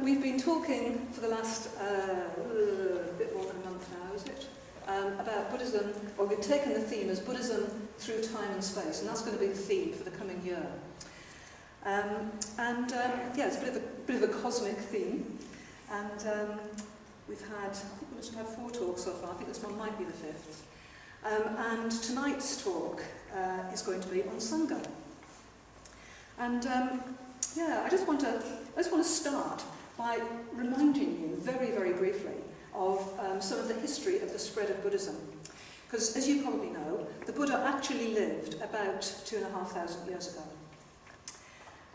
we've been talking for the last bit more than a month now, is it? About Buddhism, or we've taken the theme as Buddhism through time and space, and that's going to be the theme for the coming year. Yeah, it's a bit of a cosmic theme, and we've had, I think we've had 4 talks so far. I think this one might be the 5th. And tonight's talk is going to be on Sangha. And yeah, I just want to start by reminding you very, very briefly of some of the history of the spread of Buddhism. Because, as you probably know, the Buddha actually lived about 2,500 years ago.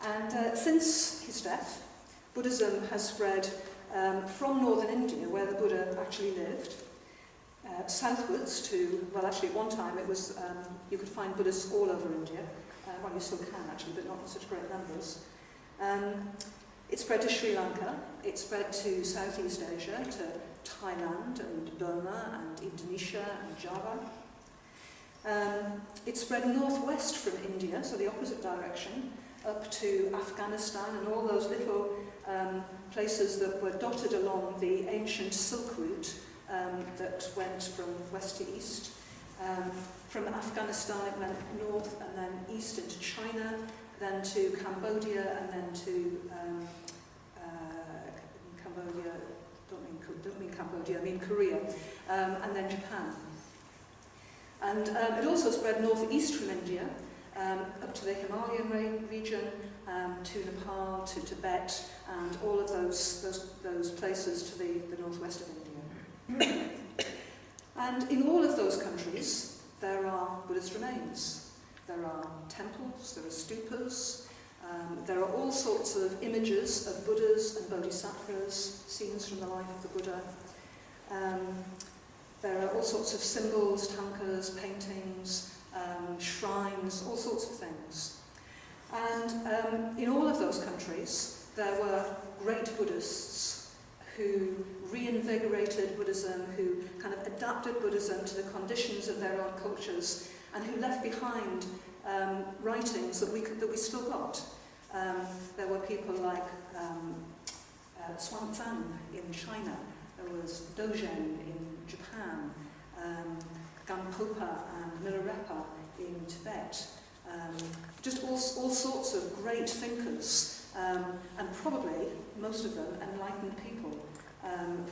And since his death, Buddhism has spread from northern India, where the Buddha actually lived, southwards to, well, actually at one time it was, you could find Buddhists all over India. Well, you still can actually, but not in such great numbers. It spread to Sri Lanka, it spread to Southeast Asia, to Thailand and Burma and Indonesia and Java. It spread northwest from India, so the opposite direction, up to Afghanistan and all those little places that were dotted along the ancient Silk Route that went from west to east. From Afghanistan it went north and then east into China, then to Cambodia, and then to Cambodia, don't mean Cambodia, I mean Korea, and then Japan. And it also spread northeast from India, up to the Himalayan region, to Nepal, to Tibet, and all of those places to the northwest of India. And in all of those countries, there are Buddhist remains. There are temples, there are stupas, there are all sorts of images of Buddhas and Bodhisattvas, scenes from the life of the Buddha. There are all sorts of symbols, tankas, paintings, shrines, all sorts of things. And in all of those countries, there were great Buddhists who reinvigorated Buddhism, who kind of adapted Buddhism to the conditions of their own cultures, and who left behind writings that we still got. There were people like Xuanzang in China, there was Dogen in Japan, Gampopa and Milarepa in Tibet. Just all sorts of great thinkers, and probably, most of them, enlightened people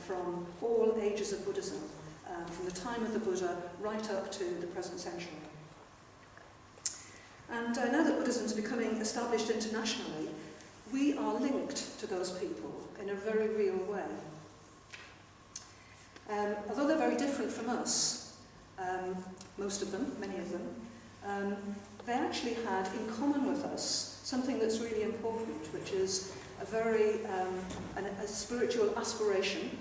from all ages of Buddhism, from the time of the Buddha right up to the present century. And now that Buddhism is becoming established internationally, we are linked to those people in a very real way. Although they're very different from us, most of them, many of them, they actually had in common with us something that's really important, which is a very a spiritual aspiration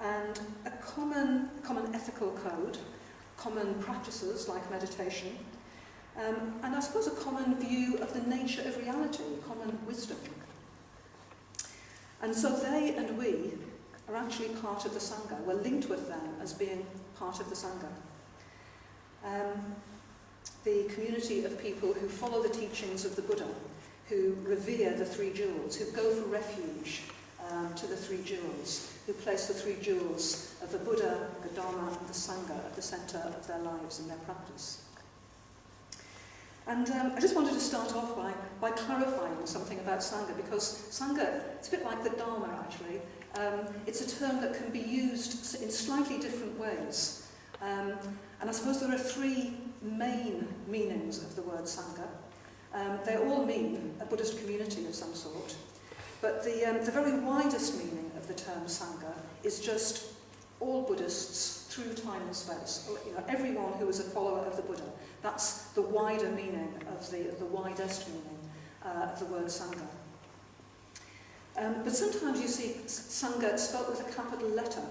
and a common ethical code, common practices like meditation, and I suppose a common view of the nature of reality, common wisdom. And so they and we are actually part of the Sangha. We're linked with them as being part of the Sangha. The community of people who follow the teachings of the Buddha, who revere the 3 jewels, who go for refuge to the 3 jewels, who place the 3 jewels of the Buddha, the Dharma, and the Sangha at the centre of their lives and their practice. And I just wanted to start off by clarifying something about Sangha, because Sangha, it's a bit like the Dharma actually. It's a term that can be used in slightly different ways. And I suppose there are 3 main meanings of the word Sangha. They all mean a Buddhist community of some sort. But the very widest meaning of the term Sangha is just all Buddhists through time and space. You know, everyone who is a follower of the Buddha. That's the wider meaning of the widest meaning of the word Sangha. But sometimes you see Sangha spelt with a capital letter.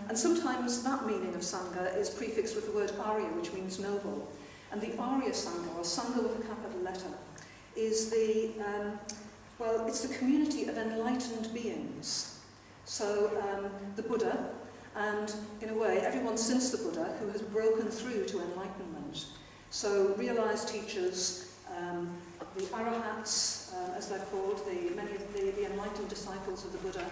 And sometimes that meaning of Sangha is prefixed with the word Arya, which means noble. And the Arya Sangha, or Sangha with a capital letter, is it's the community of enlightened beings. So the Buddha, and in a way everyone since the Buddha who has broken through to enlightenment. So realized teachers, the arahats, as they're called, many of the enlightened disciples of the Buddha,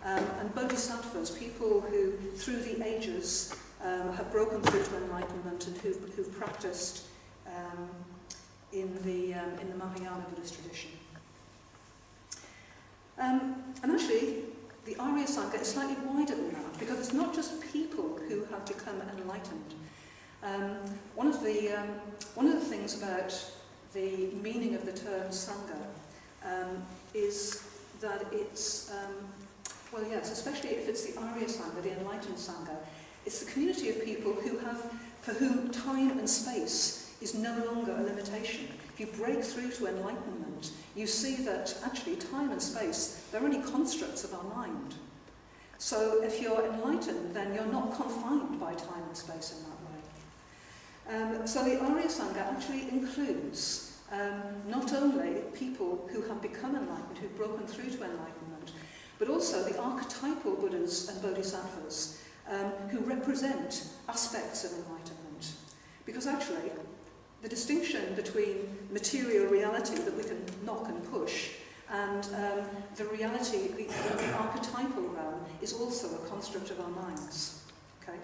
and bodhisattvas, people who, through the ages, have broken through to enlightenment and who've practiced in the Mahayana Buddhist tradition. And actually, the Arya Sangha is slightly wider than that, because it's not just people who have become enlightened. One of the things about the meaning of the term Sangha is that it's, well, yes, especially if it's the Arya Sangha, the enlightened Sangha, it's the community of people for whom time and space is no longer a limitation. If you break through to enlightenment, you see that actually time and space, they're only constructs of our mind. So if you're enlightened, then you're not confined by time and space in that way. So the Arya Sangha actually includes not only people who have become enlightened, who've broken through to enlightenment, but also the archetypal Buddhas and Bodhisattvas who represent aspects of enlightenment. Because actually, the distinction between material reality that we can knock and push and the reality, the archetypal realm, is also a construct of our minds. Okay?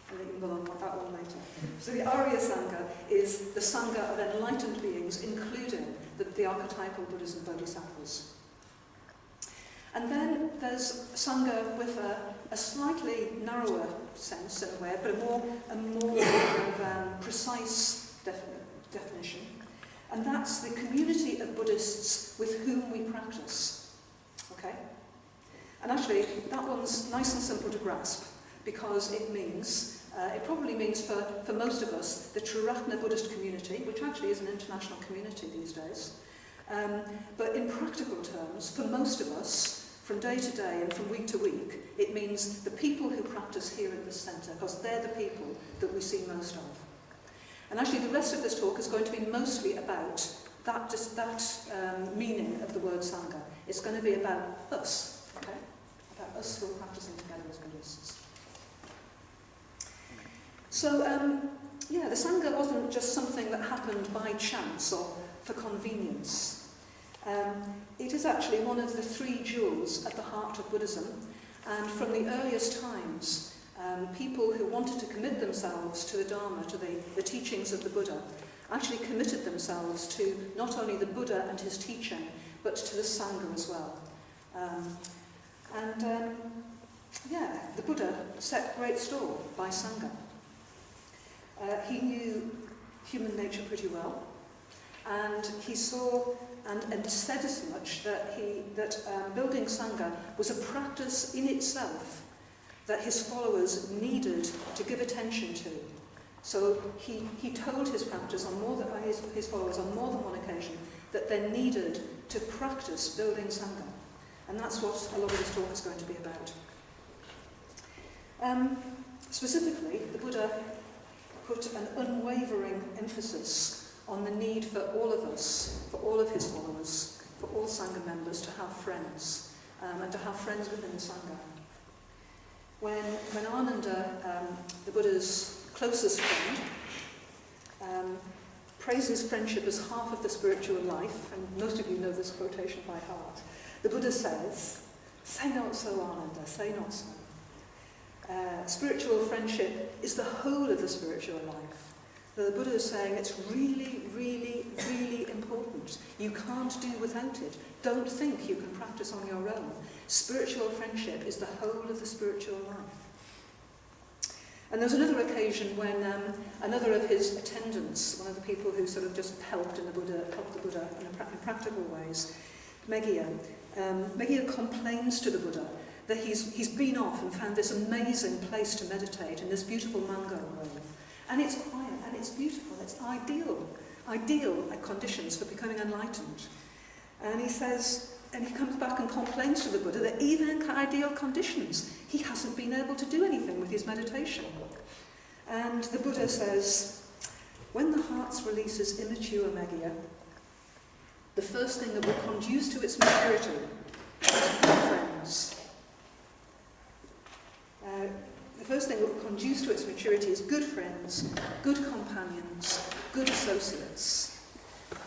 And you can go on that one later. So the Arya Sangha is the Sangha of enlightened beings, including the archetypal Buddhas and Bodhisattvas. And then there's Sangha with a slightly narrower sense in a way, but a more kind of, precise definition. And that's the community of Buddhists with whom we practice. Okay? And actually, that one's nice and simple to grasp, because it probably means for most of us, the Triratna Buddhist community, which actually is an international community these days. But in practical terms, for most of us, from day to day and from week to week, it means the people who practice here at this centre, because they're the people that we see most of. And actually the rest of this talk is going to be mostly about that meaning of the word Sangha. It's going to be about us, okay? About us who are practicing together as Buddhists. So, the Sangha wasn't just something that happened by chance or for convenience. It is actually one of the three jewels at the heart of Buddhism, and from the earliest times, people who wanted to commit themselves to the Dharma, to the teachings of the Buddha, actually committed themselves to not only the Buddha and his teaching, but to the Sangha as well. The Buddha set great store by Sangha. He knew human nature pretty well, and he saw and said as much that building Sangha was a practice in itself that his followers needed to give attention to. So he told his followers on more than one occasion that they needed to practice building Sangha. And that's what a lot of this talk is going to be about. Specifically, the Buddha put an unwavering emphasis on the need for all of us, for all of his followers, for all Sangha members to have friends, and to have friends within the Sangha. When Ananda, the Buddha's closest friend, praises friendship as half of the spiritual life, and most of you know this quotation by heart, the Buddha says, "Say not so, Ananda, say not so. Spiritual friendship is the whole of the spiritual life." The Buddha is saying it's really, really, really important. You can't do without it. Don't think you can practice on your own. Spiritual friendship is the whole of the spiritual life. And there was another occasion when another of his attendants, one of the people who sort of just helped the Buddha in practical ways, Meghiya complains to the Buddha that he's been off and found this amazing place to meditate in this beautiful mango grove. And it's quiet, and it's beautiful, it's ideal conditions for becoming enlightened. And he says, and he comes back and complains to the Buddha that even in ideal conditions, he hasn't been able to do anything with his meditation. And the Buddha says, when the heart releases immature Meghiya, the first thing that will conduce to its maturity is good friends. The first thing that will conduce to its maturity is good friends, good companions, good associates.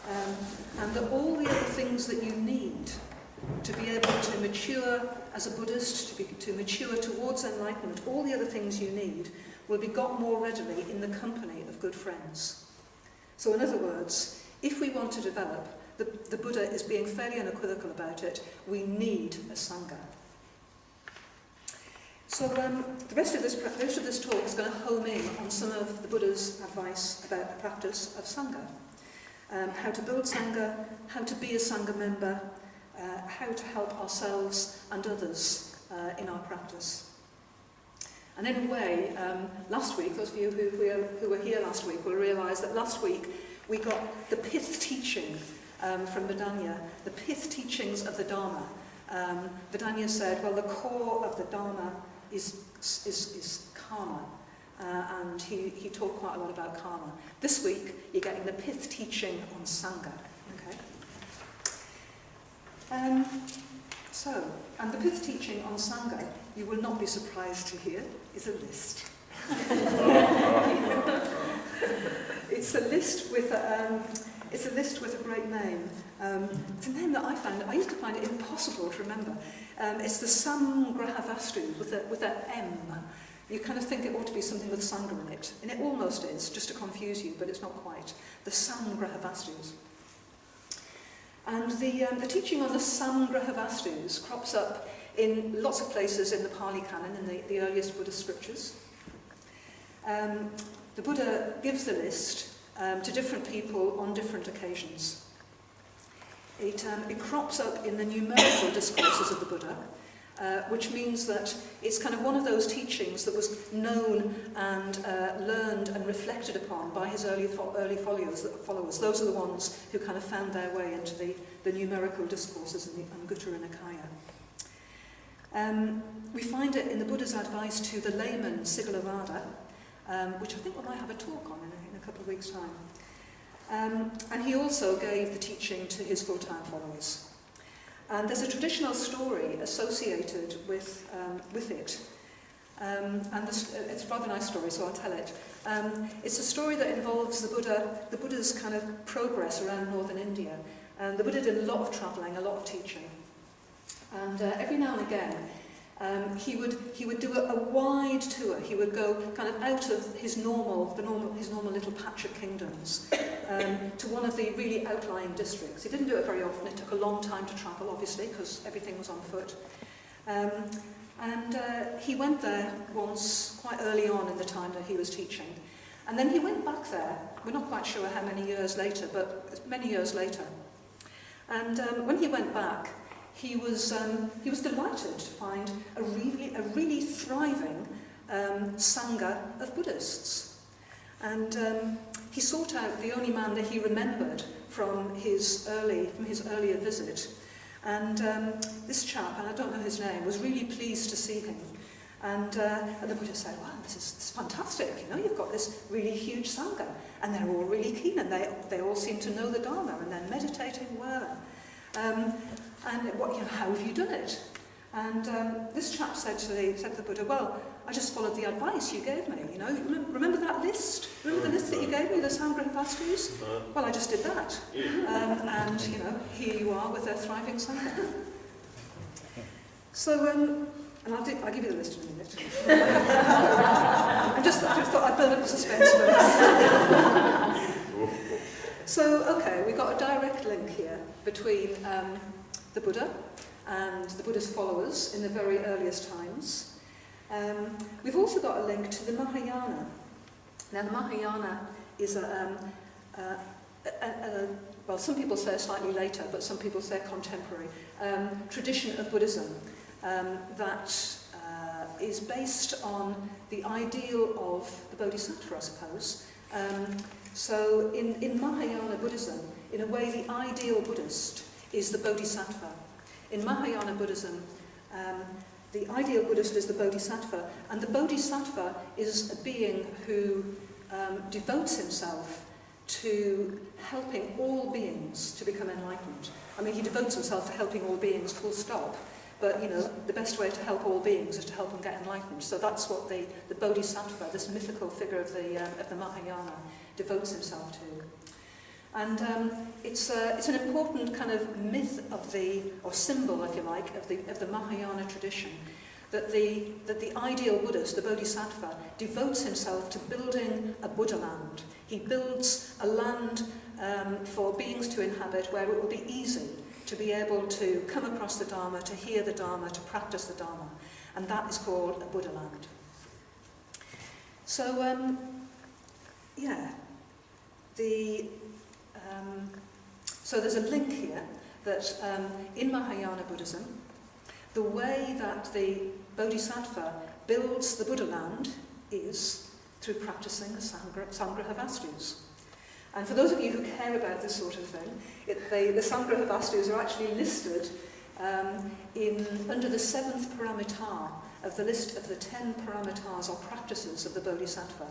and that all the other things that you need to be able to mature as a Buddhist, to mature towards enlightenment, all the other things you need will be got more readily in the company of good friends. So in other words, if we want to develop, the Buddha is being fairly unequivocal about it, we need a Sangha. So the rest of this talk is going to home in on some of the Buddha's advice about the practice of Sangha. How to build Sangha, how to be a Sangha member, how to help ourselves and others in our practice. And in a way, last week, those of you who were here last week will realise that last week we got the pith teaching from Vedanya, the pith teachings of the Dharma. Vedanya said, well, the core of the Dharma is karma, and he talked quite a lot about karma. This week, you're getting the pith teaching on Sangha. Okay. And the pith teaching on Sangha, you will not be surprised to hear, is a list. It's a list with a great name. It's a name that I used to find it impossible to remember. It's the Samgrahavastus with an M. You kind of think it ought to be something with Sangha in it, and it almost is, just to confuse you, but it's not quite. The Samgrahavastus. And the teaching on the Samgrahavastus crops up in lots of places in the Pali Canon, in the earliest Buddhist scriptures. The Buddha gives the list to different people on different occasions. It crops up in the numerical discourses of the Buddha, which means that it's kind of one of those teachings that was known and learned and reflected upon by his early followers. Those are the ones who kind of found their way into the numerical discourses in the Anguttara Nikaya. We find it in the Buddha's advice to the layman Sigalovada, which I think we might have a talk on in a couple of weeks' time. And he also gave the teaching to his full-time followers. And there's a traditional story associated with it. It's a rather nice story, so I'll tell it. It's a story that involves the Buddha's kind of progress around northern India. And the Buddha did a lot of travelling, a lot of teaching. And every now and again, he would do a wide tour. He would go kind of out of his normal little patch of kingdoms to one of the really outlying districts. He didn't do it very often. It took a long time to travel, obviously, because everything was on foot. And he went there once, quite early on in the time that he was teaching. And then he went back there. We're not quite sure how many years later, but many years later. And when he went back, he was delighted to find a really thriving Sangha of Buddhists. And he sought out the only man that he remembered from his earlier visit. And this chap, and I don't know his name, was really pleased to see him. And the Buddha said, wow, this is fantastic, you've got this really huge Sangha. And they're all really keen, and they all seem to know the Dharma, and they're meditating well. And how have you done it? And this chap said to the Buddha, well, I just followed the advice you gave me. Remember that list? Remember the list that you gave me, the Samgrahavastus? Well, I just did that. And here you are with a thriving Sangha. So, and I'll give you the list in a minute. I just thought I'd build up the suspense first. So, okay, we've got a direct link here between the Buddha and the Buddha's followers in the very earliest times. We've also got a link to the Mahayana. Now, the Mahayana is well, some people say slightly later, but some people say contemporary, tradition of Buddhism that is based on the ideal of the Bodhisattva, I suppose. So in Mahayana Buddhism, in a way, the ideal Buddhist is the Bodhisattva. In Mahayana Buddhism, the ideal Buddhist is the Bodhisattva, and the Bodhisattva is a being who devotes himself to helping all beings to become enlightened. I mean, he devotes himself to helping all beings, full stop. But, the best way to help all beings is to help them get enlightened. So that's what the Bodhisattva, this mythical figure of the Mahayana, devotes himself to. And it's an important kind of myth of or symbol, if you like, of the Mahayana tradition, that the ideal Buddhist, the Bodhisattva, devotes himself to building a Buddhaland. He builds a land for beings to inhabit where it will be easy to be able to come across the Dharma, to hear the Dharma, to practice the Dharma. And that is called a Buddhaland. So, so there's a link here that in Mahayana Buddhism, the way that the Bodhisattva builds the Buddhaland is through practicing the Samgrahavastus. And for those of you who care about this sort of thing, the Samgrahavastus are actually listed under the 7th paramitar of the list of the 10 paramitars or practices of the Bodhisattva.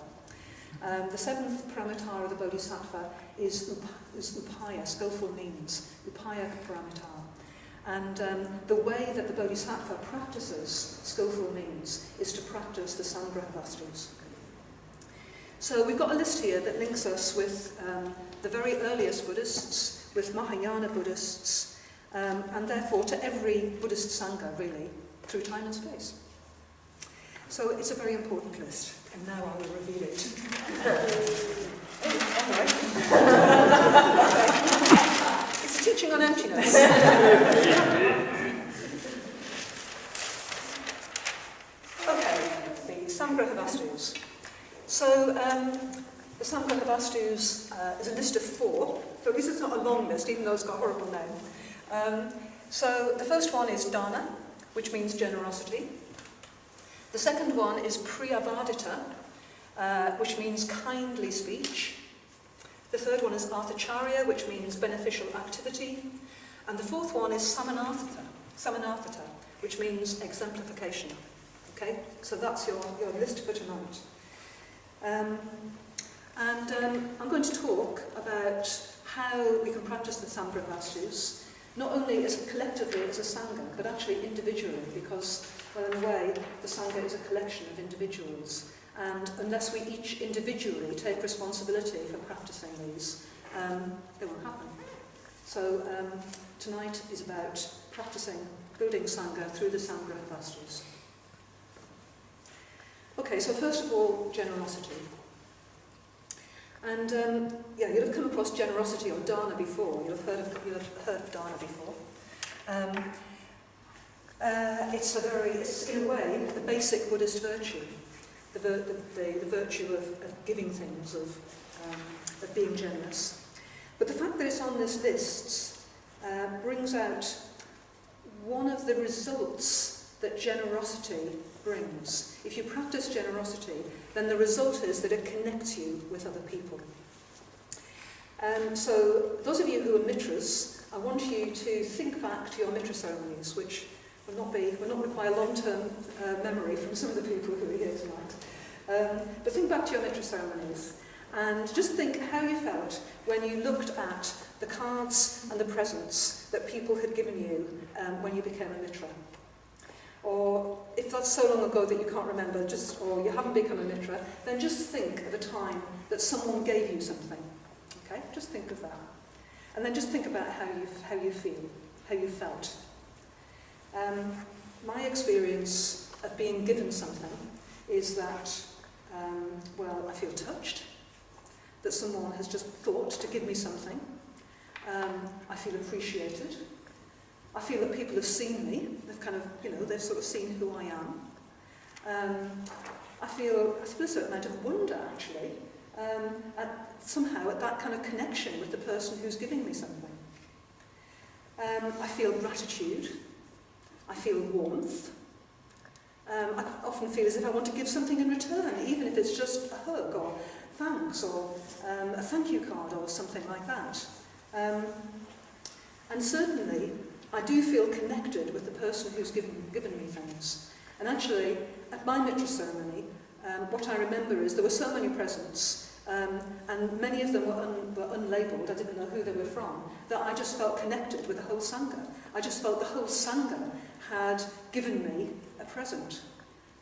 The 7th paramitar of the Bodhisattva is upaya, skillful means, upaya paramitar. And the way that the Bodhisattva practices skillful means is to practice the Samgrahavastus. So we've got a list here that links us with the very earliest Buddhists, with Mahayana Buddhists, and therefore to every Buddhist Sangha, really, through time and space. So it's a very important list, and now I will reveal it. It's a teaching on emptiness. Okay, the Samgrahavastus. So the Samgrahavastus is a list of 4, so at least it's not a long list, even though it's got a horrible name. So the first one is dana, which means generosity. The second one is priyavadita, which means kindly speech. The third one is arthacharya, which means beneficial activity. And the fourth one is samanarthata, which means exemplification. Okay, so that's your list for tonight. I'm going to talk about how we can practice the Samgrahavastus, not only collectively as a Sangha, but actually individually, because, well, in a way, the Sangha is a collection of individuals. And unless we each individually take responsibility for practicing these, it won't happen. So tonight is about building Sangha through the Samgrahavastus. Okay, so first of all, generosity. And you'll have come across generosity or dana before. You'll have heard of dana before. It's in a way the basic Buddhist virtue, the virtue of giving things, of being generous. But the fact that it's on this list brings out one of the results that generosity brings. If you practice generosity, then the result is that it connects you with other people. So those of you who are mitras, I want you to think back to your mitra ceremonies, which will not require long-term memory from some of the people who are here tonight. But think back to your mitra ceremonies and just think how you felt when you looked at the cards and the presents that people had given you when you became a mitra. Or if that's so long ago that you can't remember, or you haven't become a mitra, then just think of a time that someone gave you something. Okay, just think of that, and then just think about how you feel, how you felt. My experience of being given something is that, I feel touched that someone has just thought to give me something. I feel appreciated. I feel that people have seen me. They've sort of seen who I am. I feel a certain amount of wonder, actually, somehow at that kind of connection with the person who's giving me something. I feel gratitude. I feel warmth. I often feel as if I want to give something in return, even if it's just a hug or thanks or a thank you card or something like that. And certainly, I do feel connected with the person who's given me things. And actually, at my mitra ceremony, what I remember is there were so many presents, and many of them were unlabelled, I didn't know who they were from, that I just felt connected with the whole Sangha. I just felt the whole Sangha had given me a present,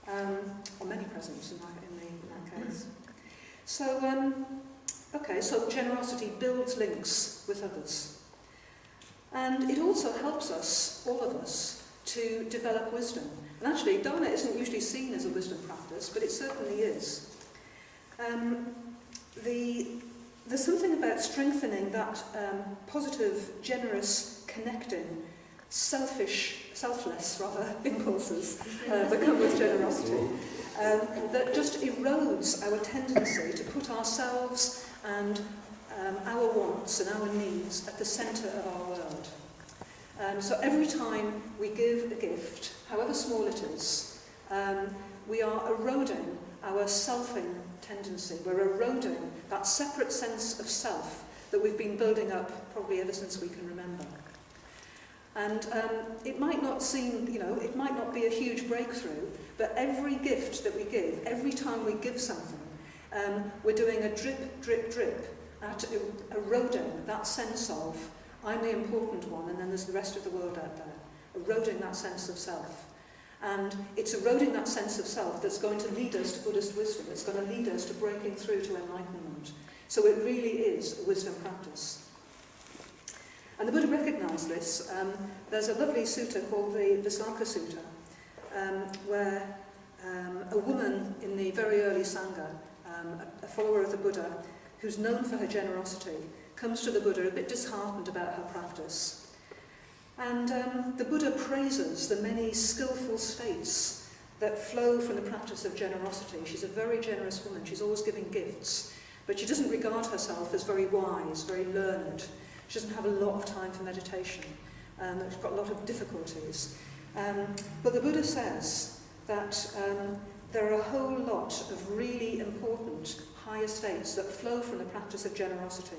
or many presents in that case. So Okay, so generosity builds links with others. And it also helps us, all of us, to develop wisdom. And actually, dana isn't usually seen as a wisdom practice, but it certainly is. There's something about strengthening that positive, generous, connecting, selfless impulses that come with generosity, that just erodes our tendency to put ourselves and our wants and our needs at the centre of our world. So every time we give a gift, however small it is, we are eroding our selfing tendency. We're eroding that separate sense of self that we've been building up probably ever since we can remember. And it might not seem, it might not be a huge breakthrough, but every gift that we give, every time we give something, we're doing a drip, drip, drip at eroding that sense of, I'm the important one, and then there's the rest of the world out there. Eroding that sense of self. And it's eroding that sense of self that's going to lead us to Buddhist wisdom. It's going to lead us to breaking through to enlightenment. So it really is a wisdom practice. And the Buddha recognised this. There's a lovely sutta called the Visakha Sutta, where a woman in the very early Sangha, a follower of the Buddha, who's known for her generosity, comes to the Buddha a bit disheartened about her practice. And the Buddha praises the many skillful states that flow from the practice of generosity. She's a very generous woman. She's always giving gifts. But she doesn't regard herself as very wise, very learned. She doesn't have a lot of time for meditation. She's got a lot of difficulties. But the Buddha says that there are a whole lot of really important higher states that flow from the practice of generosity.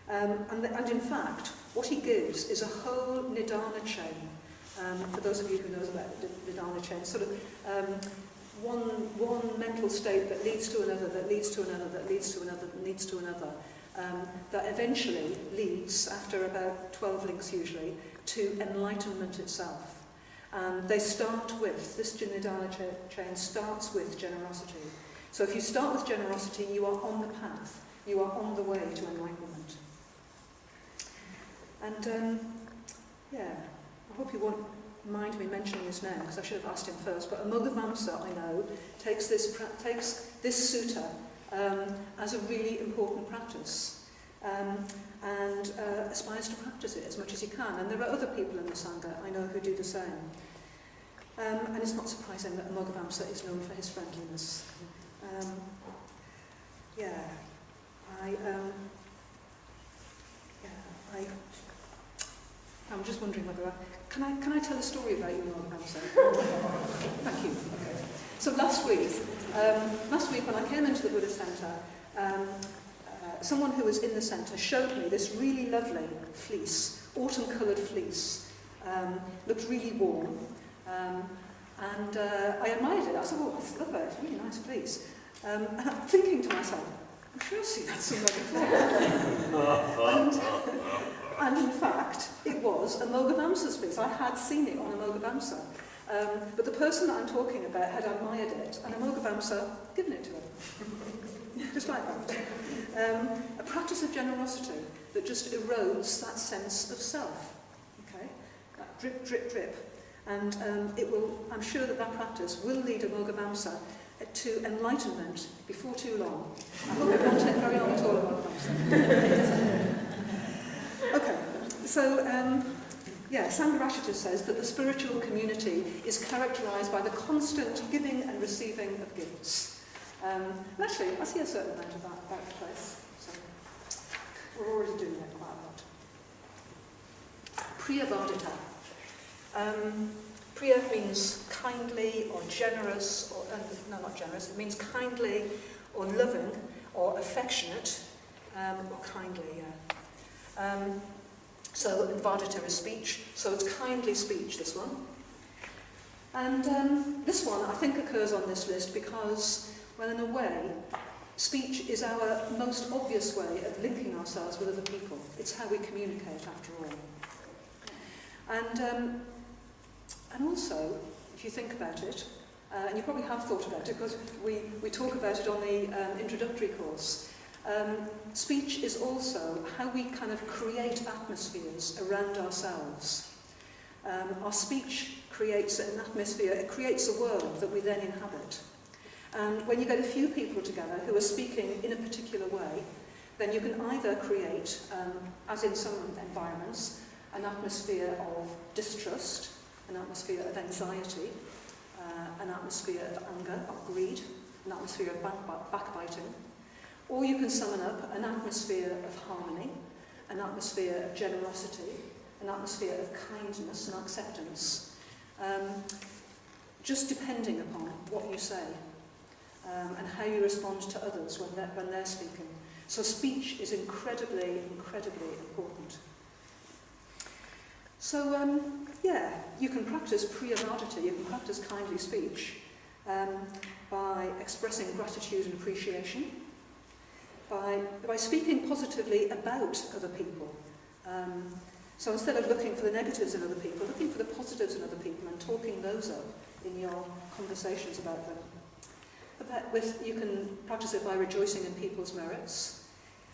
And in fact, what he gives is a whole nidana chain. For those of you who know about the nidana chain, sort of one mental state that leads to another, that leads to another, that leads to another, that leads to another, that eventually leads, after about 12 links usually, to enlightenment itself. And they start with, this nidana chain starts with generosity. So if you start with generosity, you are on the path, you are on the way to enlightenment. And I hope you won't mind me mentioning this now, because I should have asked him first, but Amoghavamsa, I know, takes this sutta as a really important practice, and aspires to practice it as much as he can. And there are other people in the Sangha, I know, who do the same. And it's not surprising that Amoghavamsa is known for his friendliness. I'm just wondering whether can I tell a story about you, Amoghavamsa? Thank you. Okay. So last week when I came into the Buddhist Centre, someone who was in the centre showed me this really lovely fleece, autumn-coloured fleece. Looked really warm, and I admired it. I said, "Oh, I love it. It's a really nice fleece." And I'm thinking to myself, I'm sure I've seen that somewhere before. And in fact, it was Amoghavamsa's fleece. I had seen it on Amoghavamsa. But the person that I'm talking about had admired it, and Amoghavamsa given it to him. Just like that. A practice of generosity that just erodes that sense of self. Okay? That drip, drip, drip. And I'm sure that practice will lead Amoghavamsa to enlightenment before too long. I hope it won't take very long at all, Amoghavamsa. Okay, so Samgrahavastus says that the spiritual community is characterised by the constant giving and receiving of gifts. And actually, I see a certain amount of that about the place. So we're already doing that quite a lot. Priyavadita. Priya means kindly or generous, or no, not generous. It means kindly or loving or affectionate or kindly. Yeah. So Vadita is speech, so it's kindly speech, this one. And this one, I think, occurs on this list because, well, in a way, speech is our most obvious way of linking ourselves with other people. It's how we communicate, after all. And also, if you think about it, and you probably have thought about it because we talk about it on the introductory course, Speech is also how we kind of create atmospheres around ourselves. Our speech creates an atmosphere, it creates a world that we then inhabit. And when you get a few people together who are speaking in a particular way, then you can either create, as in some environments, an atmosphere of distrust, an atmosphere of anxiety, an atmosphere of anger, of greed, an atmosphere of backbiting. Or you can summon up an atmosphere of harmony, an atmosphere of generosity, an atmosphere of kindness and acceptance, just depending upon what you say and how you respond to others when they're speaking. So speech is incredibly, incredibly important. So, yeah, you can practice priyavadita, you can practice kindly speech by expressing gratitude and appreciation, by speaking positively about other people. So instead of looking for the negatives in other people, looking for the positives in other people and talking those up in your conversations about them. You can practice it by rejoicing in people's merits.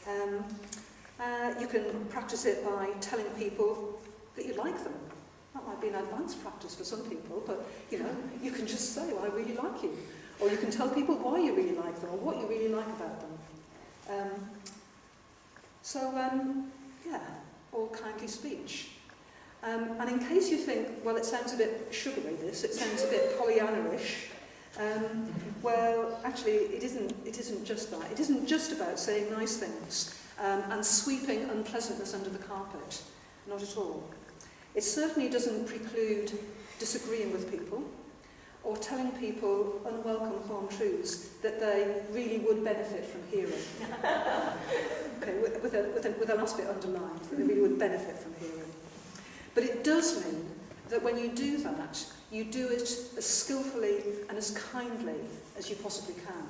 You can practice it by telling people that you like them. That might be an advanced practice for some people, but you know, you can just say, well, I really like you. Or you can tell people why you really like them or what you really like about them. Yeah, all kindly speech. And in case you think, well, it sounds a bit sugary, this, it sounds a bit Pollyanna-ish, well, actually, it isn't just that. It isn't just about saying nice things and sweeping unpleasantness under the carpet. Not at all. It certainly doesn't preclude disagreeing with people or telling people unwelcome home truths that they really would benefit from hearing. Okay, with an aspect underlined, that they really would benefit from hearing. But it does mean that when you do that, you do it as skillfully and as kindly as you possibly can.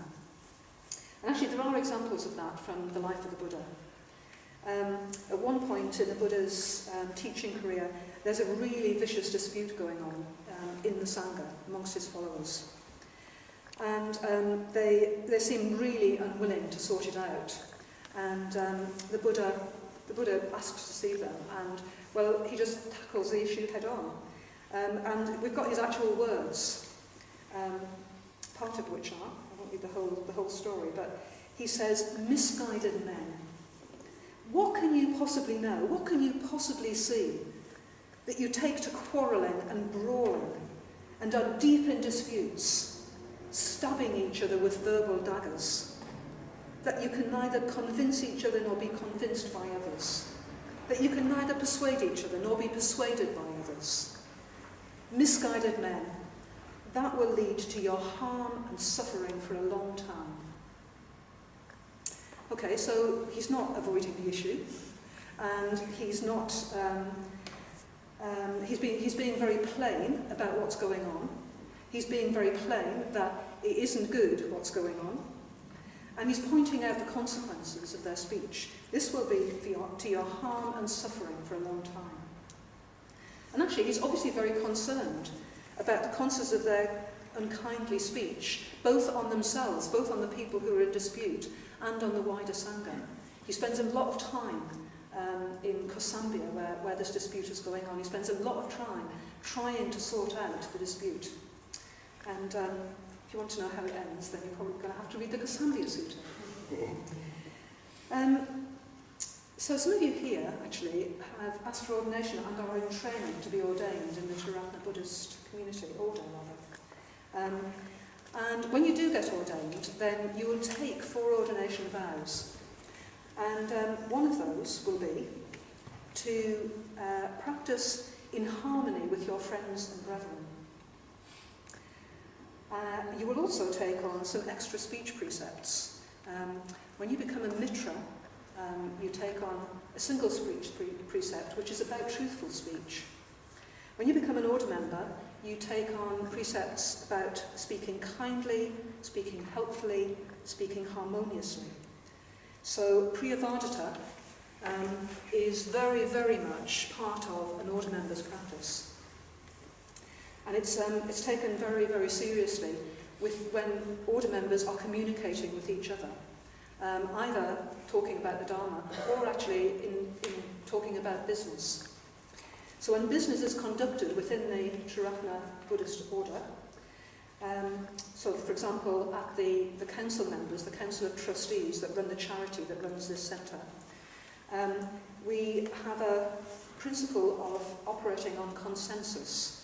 And actually, there are examples of that from the life of the Buddha. At one point in the Buddha's teaching career, there's a really vicious dispute going on in the Sangha amongst his followers. And they seem really unwilling to sort it out. And the Buddha asks to see them, and, well, he just tackles the issue head on. And we've got his actual words, part of which are, I won't read the whole story, but he says, misguided men. What can you possibly know? What can you possibly see that you take to quarrelling and brawling and are deep in disputes, stabbing each other with verbal daggers, that you can neither convince each other nor be convinced by others, that you can neither persuade each other nor be persuaded by others? Misguided men, that will lead to your harm and suffering for a long time. Okay, so he's not avoiding the issue, and he's not. He's being very plain about what's going on. He's being very plain that it isn't good what's going on, and he's pointing out the consequences of their speech. This will be to your harm and suffering for a long time. And actually, he's obviously very concerned about the consequences of their unkindly speech, both on themselves, both on the people who are in dispute, and on the wider Sangha. He spends a lot of time in Kosambia, where this dispute is going on. He spends a lot of time trying to sort out the dispute. And if you want to know how it ends, then you're probably going to have to read the Kosambia Sutta. So some of you here, actually, have asked for ordination and are in training to be ordained in the Suryamati Buddhist community, order rather. And when you do get ordained, then you will take 4 ordination vows. And one of those will be to practice in harmony with your friends and brethren. You will also take on some extra speech precepts. When you become a mitra, you take on a single speech precept, which is about truthful speech. When you become an order member, you take on precepts about speaking kindly, speaking helpfully, speaking harmoniously. So priyavadita is very, very much part of an order member's practice. And it's taken very, very seriously when order members are communicating with each other. either talking about the Dharma or actually in talking about business. So when business is conducted within the Triratna Buddhist order, so for example at the council members, the council of trustees that run the charity that runs this centre, we have a principle of operating on consensus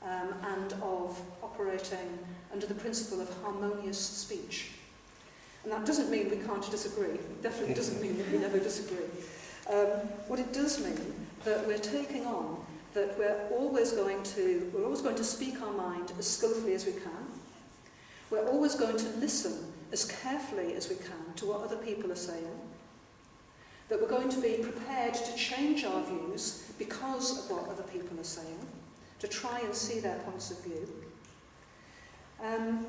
and of operating under the principle of harmonious speech. And that doesn't mean we can't disagree. It definitely doesn't mean that we never disagree. What it does mean that we're taking on that we're always going to speak our mind as skillfully as we can. We're always going to listen as carefully as we can to what other people are saying. That we're going to be prepared to change our views because of what other people are saying, to try and see their points of view. And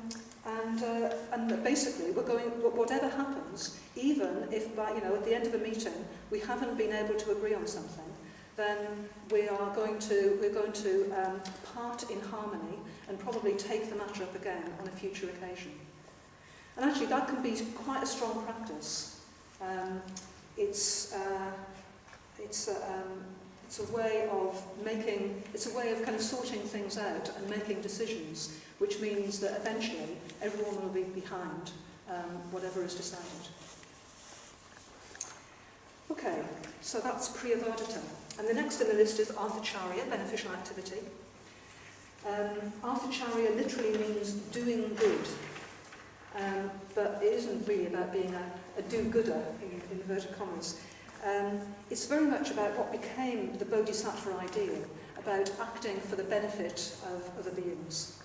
basically, we're going, whatever happens, even if at the end of a meeting we haven't been able to agree on something, then we're going to part in harmony and probably take the matter up again on a future occasion. And actually, that can be quite a strong practice. It's a way of kind of sorting things out and making decisions, which means that eventually everyone will be behind whatever is decided. Okay, so that's Priyavadita. And the next in the list is Arthacharya, beneficial activity. Arthacharya literally means doing good, but it isn't really about being a do-gooder, in inverted commas. It's very much about what became the Bodhisattva ideal, about acting for the benefit of other beings.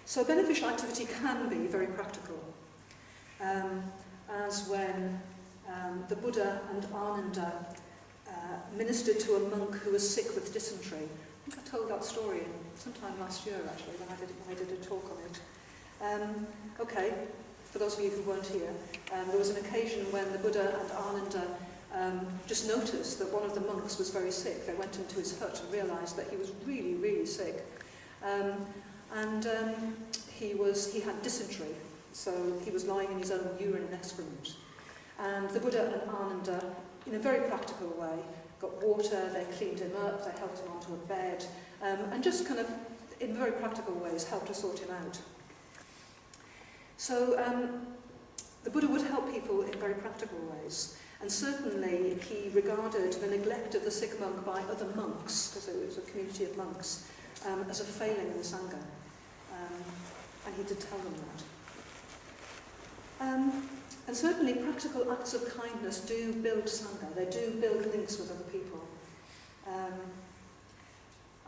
So beneficial activity can be very practical, as when the Buddha and Ananda ministered to a monk who was sick with dysentery. I think I told that story sometime last year, actually, when I did a talk on it. Okay, for those of you who weren't here, there was an occasion when the Buddha and Ananda just noticed that one of the monks was very sick. They went into his hut and realised that he was really, really sick. He had dysentery, so he was lying in his own urine and excrement. And the Buddha and Ananda, in a very practical way, got water, they cleaned him up, they helped him onto a bed, and just kind of, in very practical ways, helped to sort him out. So the Buddha would help people in very practical ways. And certainly he regarded the neglect of the sick monk by other monks, because it was a community of monks, as a failing in the Sangha. And he did tell them that. And certainly practical acts of kindness do build Sangha, they do build links with other people.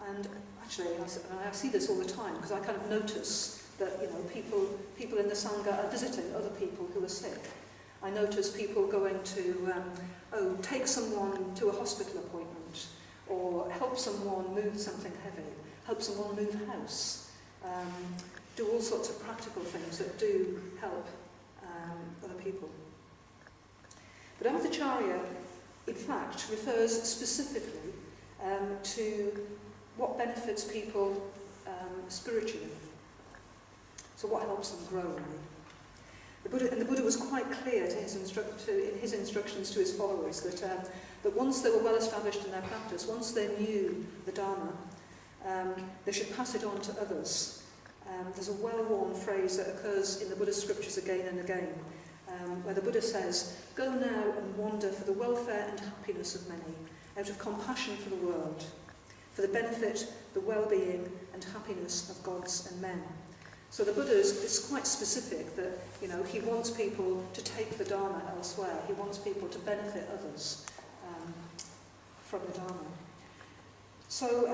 And actually, I see this all the time, because I kind of notice that people in the Sangha are visiting other people who are sick. I notice people going to take someone to a hospital appointment, or help someone move something heavy, help someone move house, do all sorts of practical things that do help other people. But Arthacharya, in fact, refers specifically to what benefits people spiritually. So what helps them grow, really. The Buddha was quite clear in his instructions to his followers that once they were well established in their practice, once they knew the Dharma, they should pass it on to others. There's a well-worn phrase that occurs in the Buddhist scriptures again and again, where the Buddha says, "Go now and wander for the welfare and happiness of many, out of compassion for the world, for the benefit, the well-being and happiness of gods and men." So the Buddha is quite specific that he wants people to take the Dharma elsewhere. He wants people to benefit others from the Dharma. So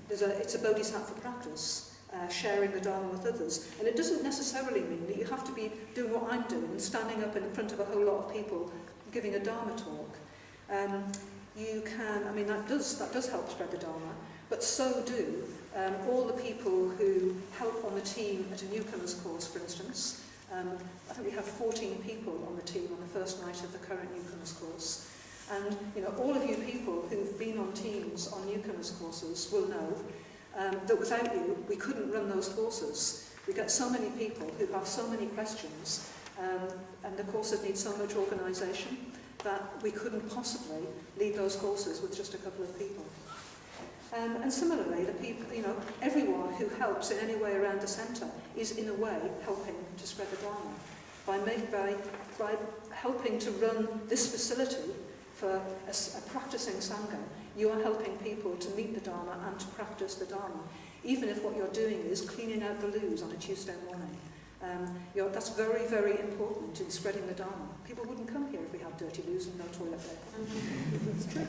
it's a bodhisattva practice, sharing the Dharma with others, and it doesn't necessarily mean that you have to be doing what I'm doing and standing up in front of a whole lot of people giving a Dharma talk. You can, that does help spread the Dharma, but so do all the people who help on the team at a newcomers course, for instance. I think we have 14 people on the team on the first night of the current newcomers course. And all of you people who've been on teams on newcomers courses will know that without you, we couldn't run those courses. We get so many people who have so many questions, and the courses need so much organisation that we couldn't possibly lead those courses with just a couple of people. And similarly, the people, everyone who helps in any way around the centre is in a way helping to spread the Dharma. By helping to run this facility for a practicing Sangha, you are helping people to meet the Dharma and to practice the Dharma, even if what you're doing is cleaning out the loos on a Tuesday morning. That's very, very important in spreading the Dharma. People wouldn't come here if we had dirty loos and no toilet paper. It's true.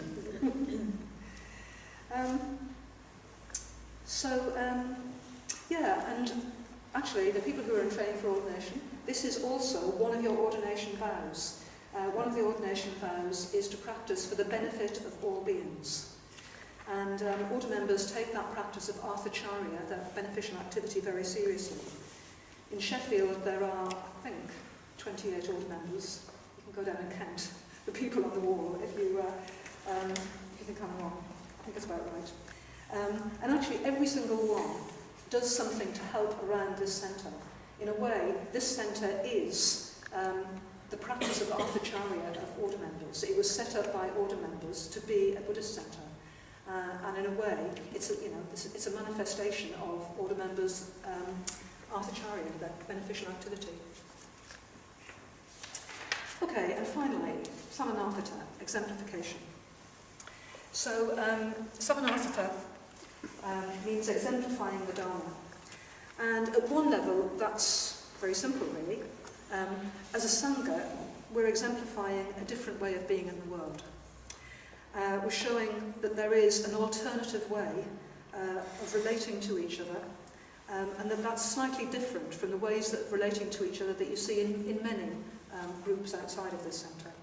And actually, the people who are in training for ordination, this is also one of your ordination vows. One of the ordination vows is to practice for the benefit of all beings. And order members take that practice of Arthacharya, that beneficial activity, very seriously. In Sheffield, there are, I think, 28 order members. You can go down and count the people on the wall if you think I'm wrong. I think it's about right. And actually, every single one does something to help around this centre. In a way, this centre is the practice of Arthacharya of order members. It was set up by order members to be a Buddhist centre. And in a way, it's a manifestation of order members' Arthacharya, that beneficial activity. Okay, and finally, Samanarthata, exemplification. So, Samanarthata means exemplifying the Dharma. And at one level, that's very simple, really. As a Sangha, we're exemplifying a different way of being in the world. We're showing that there is an alternative way of relating to each other, and that's slightly different from the ways of relating to each other that you see in many groups outside of this centre.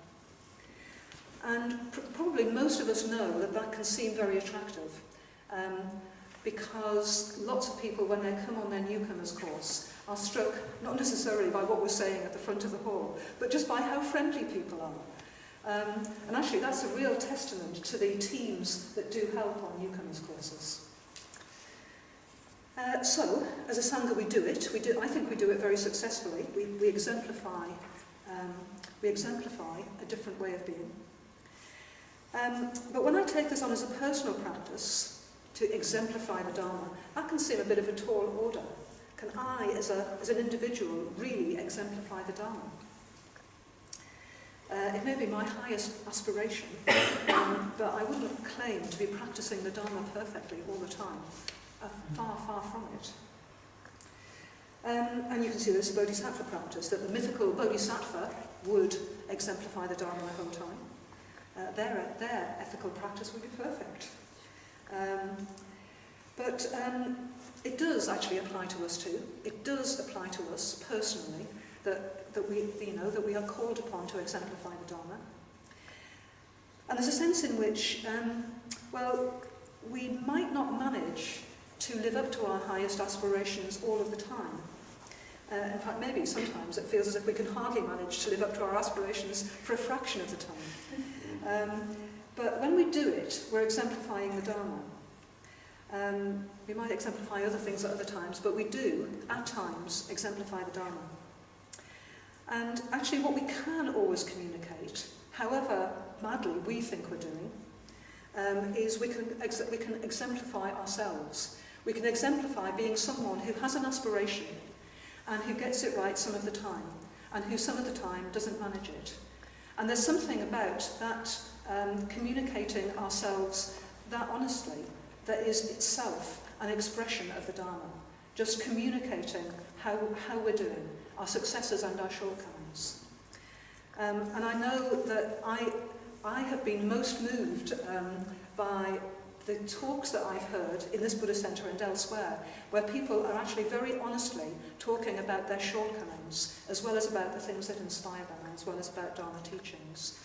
And probably most of us know that can seem very attractive, because lots of people, when they come on their newcomers course, are struck not necessarily by what we're saying at the front of the hall, but just by how friendly people are. And actually, that's a real testament to the teams that do help on newcomers courses. So, as a Sangha, we do it. I think we do it very successfully. We exemplify a different way of being. But when I take this on as a personal practice, to exemplify the Dharma, that can seem a bit of a tall order. Can I, as an individual, really exemplify the Dharma? It may be my highest aspiration, but I wouldn't claim to be practicing the Dharma perfectly all the time. Far, far from it. And you can see this Bodhisattva practice, that the mythical Bodhisattva would exemplify the Dharma the whole time. Their ethical practice would be perfect. But it does actually apply to us too. It does apply to us personally that we are called upon to exemplify the Dharma. And there's a sense in which, we might not manage to live up to our highest aspirations all of the time. In fact, maybe sometimes it feels as if we can hardly manage to live up to our aspirations for a fraction of the time. But when we do it, we're exemplifying the Dharma. We might exemplify other things at other times, but we do, at times, exemplify the Dharma. And actually what we can always communicate, however madly we think we're doing, is we can exemplify ourselves. We can exemplify being someone who has an aspiration and who gets it right some of the time, and who some of the time doesn't manage it. And there's something about that communicating ourselves that honestly, that is itself an expression of the Dharma. Just communicating how we're doing, our successes and our shortcomings. And I know that I have been most moved by the talks that I've heard in this Buddhist Centre and elsewhere, where people are actually very honestly talking about their shortcomings, as well as about the things that inspire them, as well as about Dharma teachings.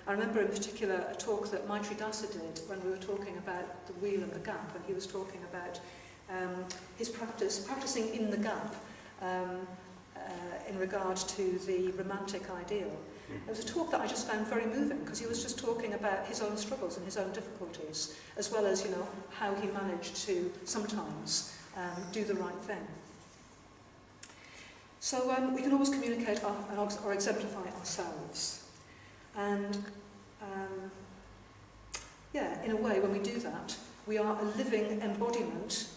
I remember in particular a talk that Maitri Dasa did when we were talking about the wheel and the gap, and he was talking about his practicing in the gap in regard to the romantic ideal. It was a talk that I just found very moving, because he was just talking about his own struggles and his own difficulties, as well as, how he managed to sometimes do the right thing. So we can always communicate or exemplify ourselves. And yeah, in a way, when we do that, we are a living embodiment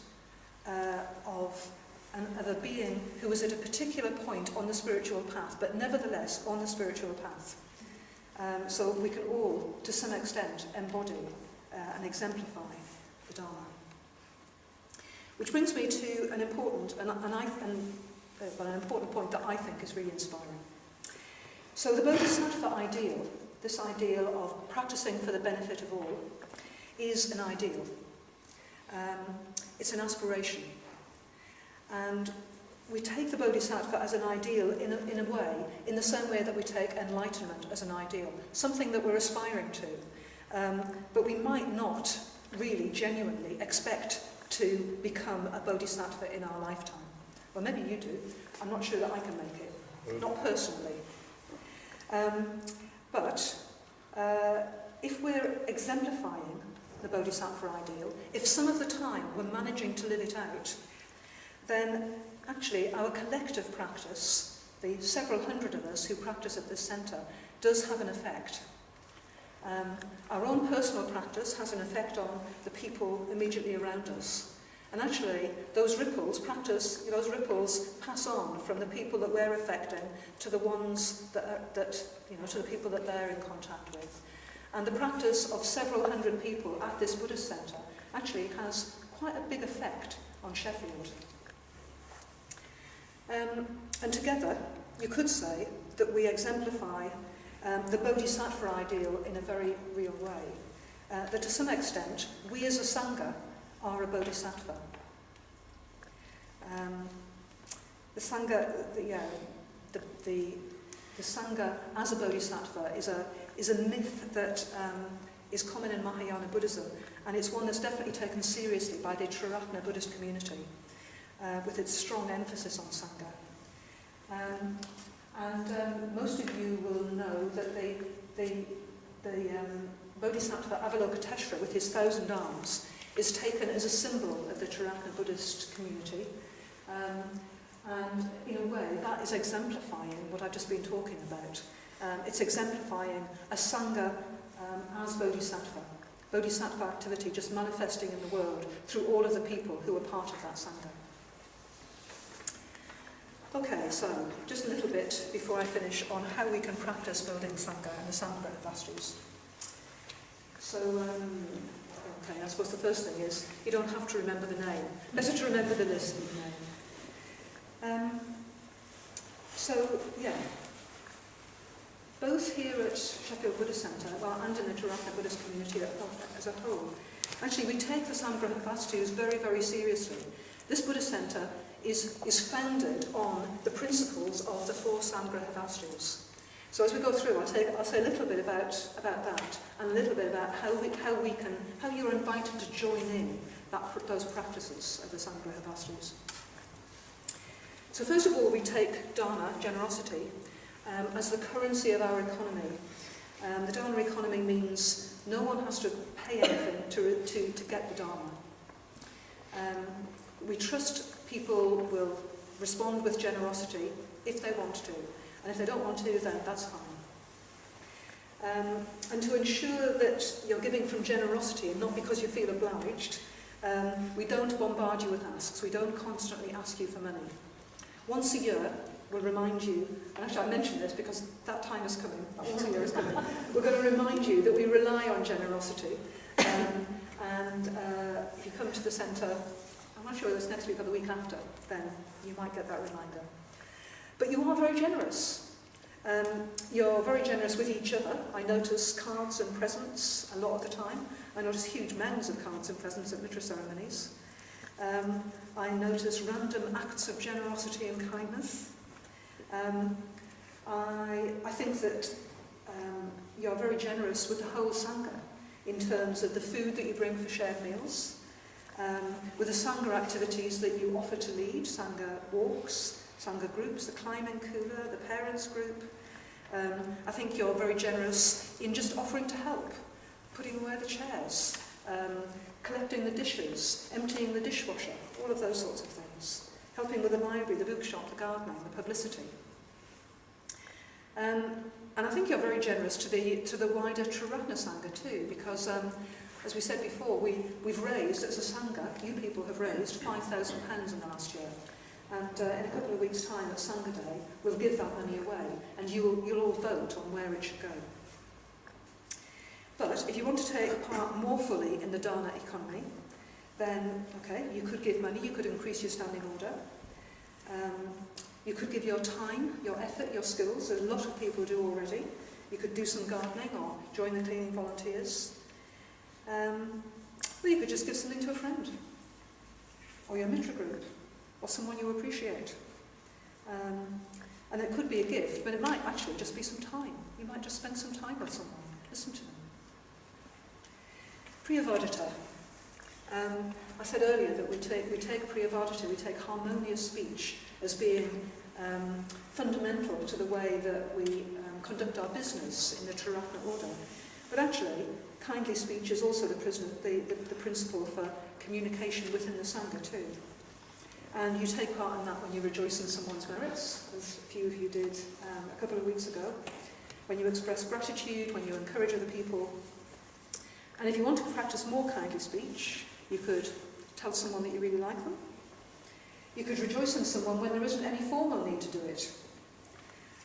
of a being who is at a particular point on the spiritual path, but nevertheless on the spiritual path. So we can all, to some extent, embody and exemplify the Dharma. Which brings me to an important point that I think is really inspiring. So the Bodhisattva ideal, this ideal of practicing for the benefit of all, is an ideal. It's an aspiration. And we take the Bodhisattva as an ideal in a way, in the same way that we take enlightenment as an ideal, something that we're aspiring to. But we might not really genuinely expect to become a Bodhisattva in our lifetime. Well, maybe you do. I'm not sure that I can make it, not personally. But if we're exemplifying the Bodhisattva ideal, if some of the time we're managing to live it out, then actually our collective practice, the several hundred of us who practice at this centre, does have an effect. Our own personal practice has an effect on the people immediately around us. And actually, those ripples pass on from the people that we're affecting to the ones to the people that they're in contact with. And the practice of several hundred people at this Buddhist centre actually has quite a big effect on Sheffield. And together, you could say that we exemplify the Bodhisattva ideal in a very real way. That to some extent, we as a Sangha are a Bodhisattva. The Sangha, the Sangha as a Bodhisattva is a myth that is common in Mahayana Buddhism, and it's one that's definitely taken seriously by the Triratna Buddhist community, with its strong emphasis on Sangha. Most of you will know that the Bodhisattva Avalokiteshvara with his 1,000 arms is taken as a symbol of the Triratna Buddhist community. And in a way, that is exemplifying what I've just been talking about. It's exemplifying a Sangha as Bodhisattva. Bodhisattva activity just manifesting in the world through all of the people who are part of that Sangha. Okay, so just a little bit before I finish on how we can practice building Sangha and the Samgrahavastus. So, okay, I suppose the first thing is you don't have to remember the name. Better to remember the list than the name. Both here at Sheffield Buddhist Centre, and in the Triratna Buddhist community as a whole, actually we take the Samgrahavastus very, very seriously. This Buddhist Centre is founded on the principles of the 4 Samgrahavastus. So as we go through, I'll say a little bit about that, and a little bit about how you're invited to join in those practices of the Samgrahavastus. So first of all, we take Dharma, generosity, as the currency of our economy. The Dharma economy means no one has to pay anything to get the Dharma. We trust people will respond with generosity if they want to, and if they don't want to, then that's fine. And to ensure that you're giving from generosity and not because you feel obliged, we don't bombard you with asks. We don't constantly ask you for money. Once a year, we'll remind you, and actually I mention this because that time is coming, that once a year is coming, we're going to remind you that we rely on generosity. If you come to the centre, I'm not sure whether it's next week or the week after, then you might get that reminder. But you are very generous. You're very generous with each other. I notice cards and presents a lot of the time. I notice huge mounds of cards and presents at mitra ceremonies. I notice random acts of generosity and kindness. I think that you're very generous with the whole Sangha in terms of the food that you bring for shared meals, with the Sangha activities that you offer to lead, Sangha walks, Sangha groups, the climbing cooler, the parents group. I think you're very generous in just offering to help, putting away the chairs, collecting the dishes, emptying the dishwasher, all of those sorts of things. helping with the library, the bookshop, the gardening, the publicity. And I think you're very generous to the wider Triratna Sangha too, because as we said before, we've raised, as a Sangha, you people have raised £5,000 in the last year. And in a couple of weeks' time at Sangha Day, we'll give that money away, and you'll all vote on where it should go. But if you want to take part more fully in the Dana economy, then, okay, you could give money, you could increase your standing order, you could give your time, your effort, your skills, as a lot of people do already. You could do some gardening or join the cleaning volunteers. Or you could just give something to a friend, or your mitra group, or someone you appreciate. And it could be a gift, but it might actually just be some time. You might just spend some time with someone, listen to them. Priyavadita. I said earlier that we take Priyavadita, we take harmonious speech as being fundamental to the way that we conduct our business in the Triratna order. But actually, kindly speech is also the principle for communication within the Sangha too. And you take part in that when you rejoice in someone's merits, as a few of you did a couple of weeks ago, when you express gratitude, when you encourage other people. And if you want to practice more kindly speech, you could tell someone that you really like them. You could rejoice in someone when there isn't any formal need to do it.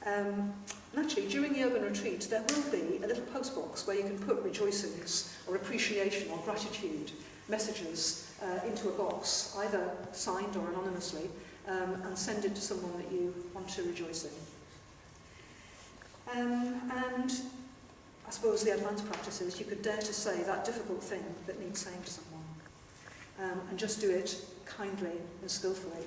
And actually, during the urban retreat, there will be a little postbox where you can put rejoicings or appreciation or gratitude messages into a box, either signed or anonymously, and send it to someone that you want to rejoice in. And I suppose the advanced practice is you could dare to say that difficult thing that needs saying to someone, and just do it kindly and skillfully.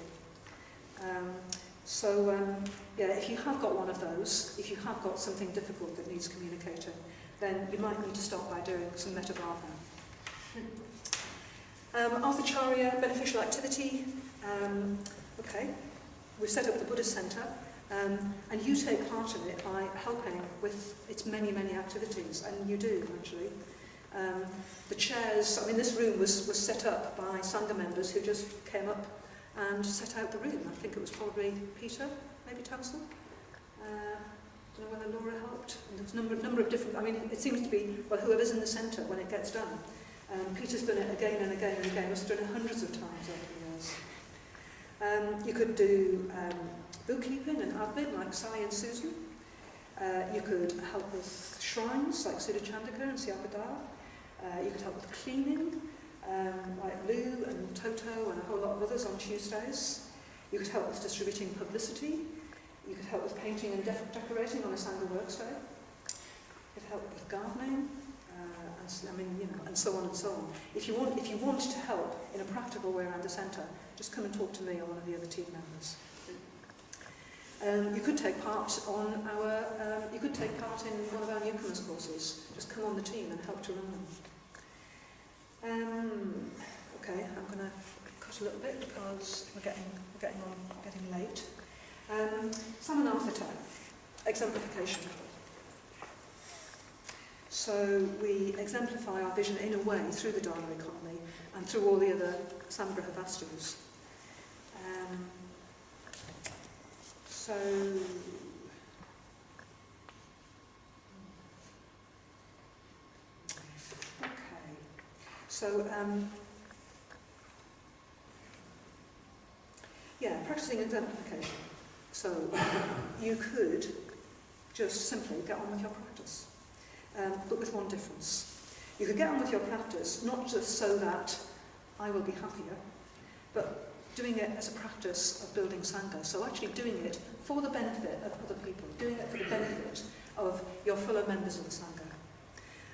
Yeah, if you have got one of those, if you have got something difficult that needs communicating, then you might need to start by doing some metta bhavana. Arthacharya, beneficial activity. Okay, we've set up the Buddhist Centre, and you take part in it by helping with its many, many activities, and you do, actually. The chairs, I mean, this room was set up by Sangha members who just came up and set out the room. I think it was probably Peter, maybe Tansel. I don't know whether Laura helped. And there's a number of different, I mean, it seems to be, well, whoever's in the centre when it gets done. Peter's done it again and again and again. Must have done it hundreds of times over the years. You could do bookkeeping and admin like Sally and Susan. You could help with shrines like Siddha Chandika and Siyapadar. You could help with cleaning, like Lou and Toto and a whole lot of others on Tuesdays. You could help with distributing publicity. You could help with painting and decorating on a Sangha works day. You could help with gardening, and so on and so on. If you want to help in a practical way around the centre, just come and talk to me or one of the other team members. You could take part on you could take part in one of our newcomers courses. Just come on the team and help to run them. Okay, I'm going to cut a little bit because we're getting late. Samanarthata, exemplification. So we exemplify our vision in a way through the Dharma economy and through all the other Samgrahavastus. Practicing exemplification. So you could just simply get on with your practice, but with one difference. You could get on with your practice not just so that I will be happier, but doing it as a practice of building Sangha. So actually doing it for the benefit of other people, doing it for the benefit of your fellow members of the Sangha.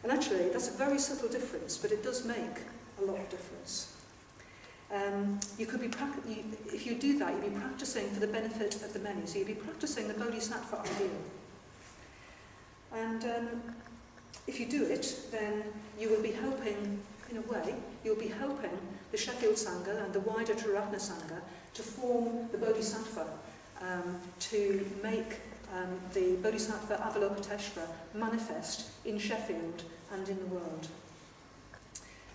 And actually, that's a very subtle difference, but it does make a lot of difference. You could be if you do that, you'd be practicing for the benefit of the many. So you'd be practicing the Bodhisattva ideal. And if you do it, then you will be helping, in a way, you'll be helping the Sheffield Sangha and the wider Triratna Sangha to form the Bodhisattva, to make the Bodhisattva Avalokiteshvara manifest in Sheffield and in the world.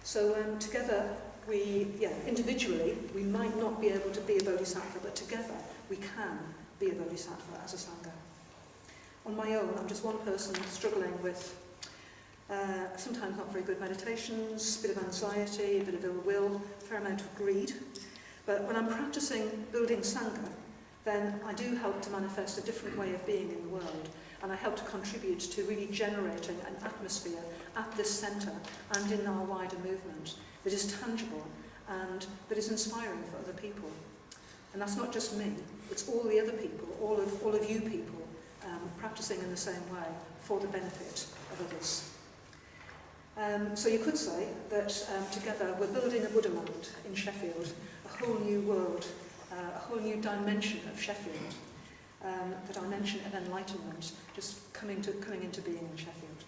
So together individually, we might not be able to be a bodhisattva, but together we can be a bodhisattva as a Sangha. On my own, I'm just one person struggling with sometimes not very good meditations, a bit of anxiety, a bit of ill will, a fair amount of greed. But when I'm practicing building Sangha, then I do help to manifest a different way of being in the world, and I help to contribute to really generating an atmosphere at this centre and in our wider movement that is tangible and that is inspiring for other people. And that's not just me, it's all the other people, all of you people, practicing in the same way for the benefit of others. So you could say that together we're building a Buddhaland in Sheffield, a whole new world, a whole new dimension of Sheffield, the dimension of enlightenment just coming into being in Sheffield.